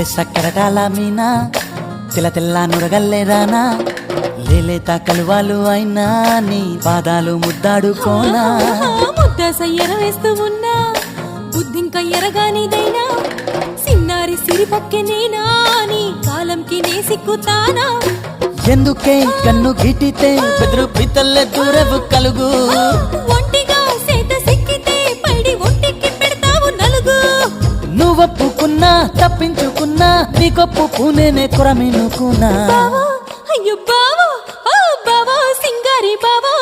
లేలే సక్కరటాల మీనా తెల్ల తెల్ల నురగల్లే రానా లేలేత కలువాలు అయినా నీ పాదాలు ముద్దాడుకోనా ముద్ద సయ్యర వేస్తూ ఉన్నా బుద్ధింక ఎరగానిదైనా సిన్నారి సిరిపక్కె నేనా నీ కాలంకి నే సిక్కుతానా ఎందుకే కన్ను గిటితే బెదురు పితల్లే దూరవు కలుగు ఒంటిగా సేత సిక్కితే పైడి ఒంటికి పెడతావు నలుగు నువ్వొప్పుకున్నా తప్పించుకున్నా నీకొప్పు పూనేనే కొరమినుకున్నా బావా అయ్యో బావా ఓ బావా సింగారి బావా